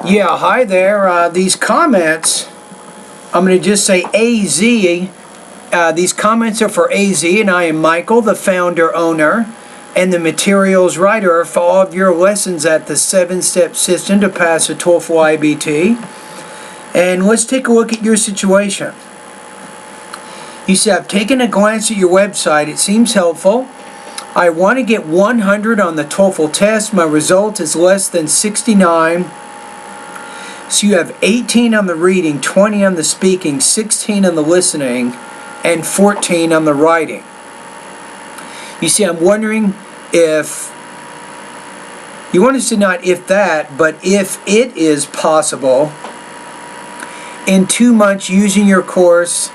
Yeah, hi there. These comments, I'm going to just say AZ. These comments are for AZ, and I am Michael, the founder, owner, and the materials writer for all of your lessons at the 7-step system to pass the TOEFL IBT. And let's take a look at your situation. You see, I've taken a glance at your website. It seems helpful. I want to get 100 on the TOEFL test. My result is less than 69. So you have 18 on the reading, 20 on the speaking, 16 on the listening, and 14 on the writing. You see, I'm wondering if, you want to say not if that, but if it is possible, in 2 months using your course,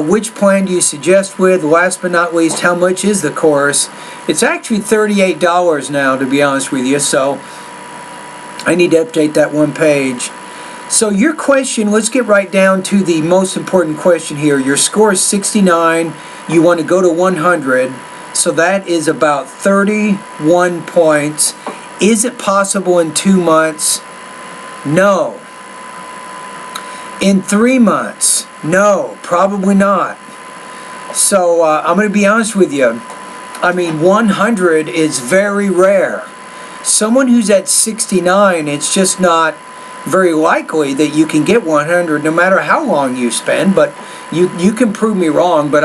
which plan do you suggest with? Last but not least, how much is the course? It's actually $38 now, to be honest with you, so I need to update that one page. So your question, let's get right down to the most important question here. Your score is 69. You want to go to 100. So that is about 31 points. Is it possible in 2 months? No. In 3 months? No, probably not. So I'm going to be honest with you. I mean, 100 is very rare. Someone who's at 69, it's just not very likely that you can get 100 no matter how long you spend, but you can prove me wrong. But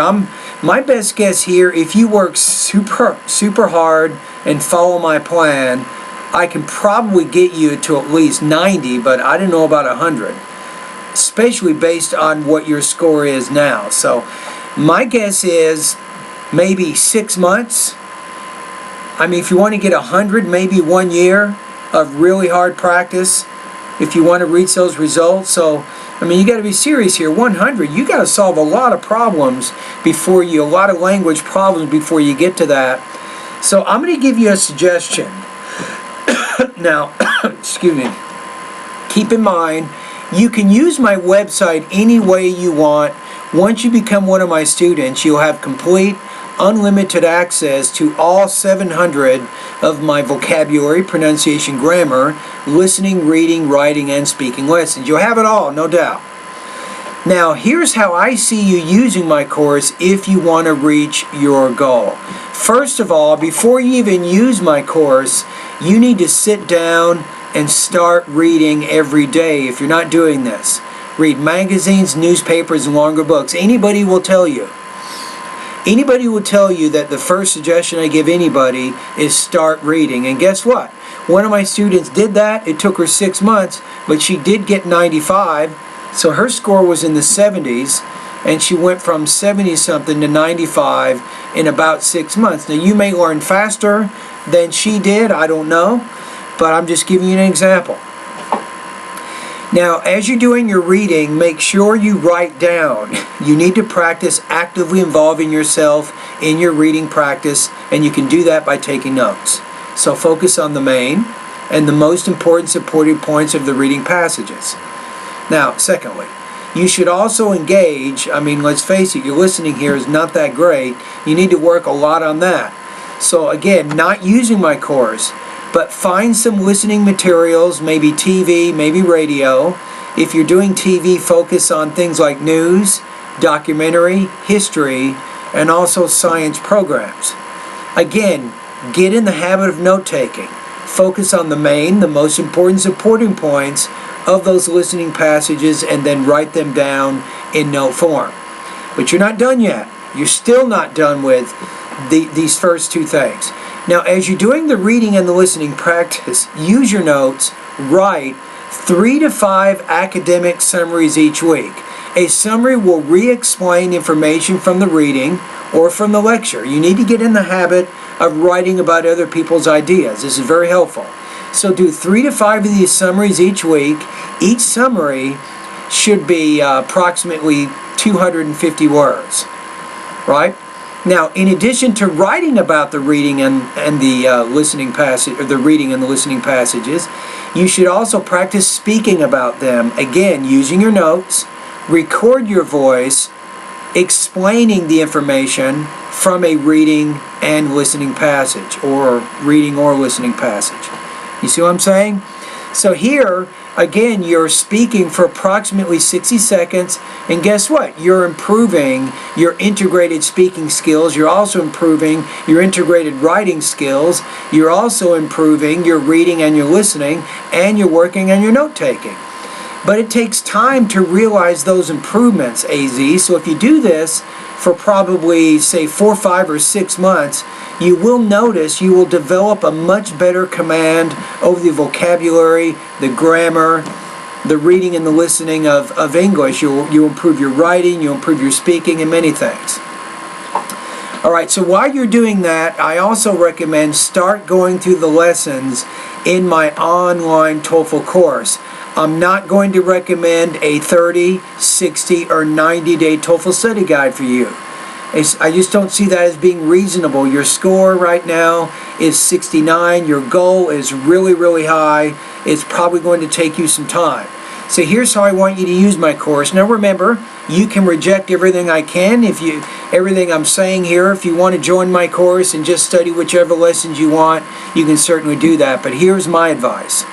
my best guess here, if you work super hard and follow my plan, I can probably get you to at least 90, but I don't know about 100, especially based on what your score is now. So my guess is maybe 6 months. I mean, if you want to get 100, maybe 1 year of really hard practice, if you want to reach those results. So, I mean, you got to be serious here. 100, you got to solve a lot of problems before you, a lot of language problems before you get to that. So I'm going to give you a suggestion. Now, excuse me, keep in mind, you can use my website any way you want. Once you become one of my students, you'll have complete unlimited access to all 700 of my vocabulary, pronunciation, grammar, listening, reading, writing, and speaking lessons. You'll have it all, no doubt. Now, here's how I see you using my course if you want to reach your goal. First of all, before you even use my course, you need to sit down and start reading every day. If you're not doing this, read magazines, newspapers, and longer books. Anybody will tell you that the first suggestion I give anybody is start reading. And guess what? One of my students did that. It took her 6 months, but she did get 95. So her score was in the 70s, and she went from 70-something to 95 in about 6 months. Now, you may learn faster than she did. I don't know, but I'm just giving you an example. Now, as you're doing your reading, make sure you write down. You need to practice actively involving yourself in your reading practice, and you can do that by taking notes. So focus on the main and the most important supporting points of the reading passages. Now, secondly, you should also engage. I mean, let's face it, your listening here is not that great. You need to work a lot on that. So again, not using my course, but find some listening materials, maybe TV, maybe radio. If you're doing TV, focus on things like news, documentary, history, and also science programs. Again, get in the habit of note-taking. Focus on the main, the most important supporting points of those listening passages, and then write them down in note form. But you're not done yet. You're still not done with these first two things. Now, as you're doing the reading and the listening practice, use your notes, write 3 to 5 academic summaries each week. A summary will re-explain information from the reading or from the lecture. You need to get in the habit of writing about other people's ideas. This is very helpful. So do 3 to 5 of these summaries each week. Each summary should be approximately 250 words, right? Now, in addition to writing about the reading and the listening passage, or the reading and the listening passages, you should also practice speaking about them. Again, using your notes, record your voice, explaining the information from a reading and listening passage, or reading or listening passage. You see what I'm saying? So here, again, you're speaking for approximately 60 seconds, and guess what? You're improving your integrated speaking skills. You're also improving your integrated writing skills. You're also improving your reading and your listening, and you're working on your note-taking. But it takes time to realize those improvements, AZ. So if you do this for probably, say, 4, 5, or 6 months, you will notice you will develop a much better command over the vocabulary, the grammar, the reading and the listening of English. You'll improve your writing, you'll improve your speaking, and many things. All right, so while you're doing that, I also recommend start going through the lessons in my online TOEFL course. I'm not going to recommend a 30, 60, or 90-day TOEFL study guide for you. I just don't see that as being reasonable. Your score right now is 69. Your goal is really, really high. It's probably going to take you some time. So here's how I want you to use my course. Now remember, you can reject everything I can, everything I'm saying here. If you want to join my course and just study whichever lessons you want, you can certainly do that. But here's my advice.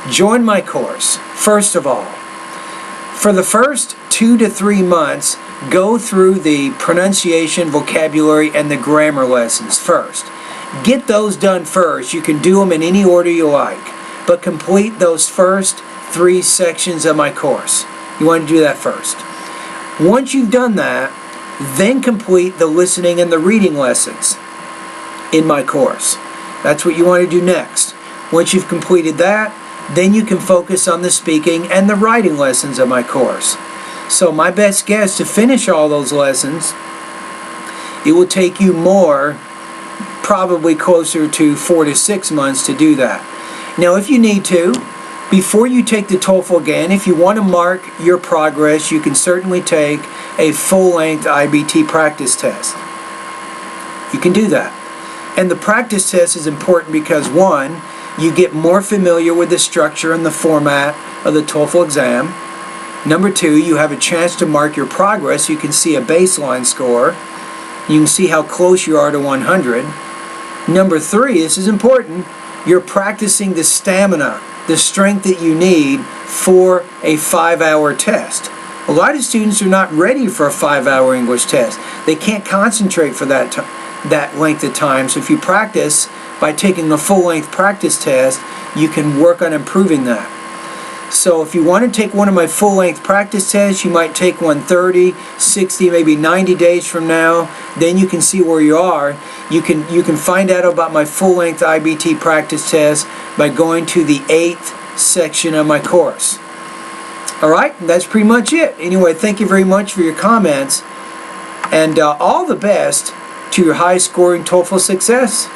Join my course. First of all, for the first 2 to 3 months, go through the pronunciation, vocabulary, and the grammar lessons first. Get those done first. You can do them in any order you like, but complete those first 3 sections of my course. You want to do that first. Once you've done that, then complete the listening and the reading lessons in my course. That's what you want to do next. Once you've completed that, then you can focus on the speaking and the writing lessons of my course. So my best guess, to finish all those lessons, it will take you probably closer to 4 to 6 months to do that. Now if you need to, before you take the TOEFL again, if you want to mark your progress, you can certainly take a full-length IBT practice test. You can do that. And the practice test is important because, one, you get more familiar with the structure and the format of the TOEFL exam. Number 2, you have a chance to mark your progress. You can see a baseline score. You can see how close you are to 100. Number 3, this is important, you're practicing the stamina, the strength that you need for a 5-hour test. A lot of students are not ready for a 5-hour English test. They can't concentrate for that length of time. So if you practice by taking a full-length practice test, you can work on improving that. So if you want to take one of my full-length practice tests, you might take one 30, 60, maybe 90 days from now. Then you can see where you are. You can find out about my full-length IBT practice test by going to the 8th section of my course. All right, that's pretty much it. Anyway, thank you very much for your comments, and all the best to your high-scoring TOEFL success.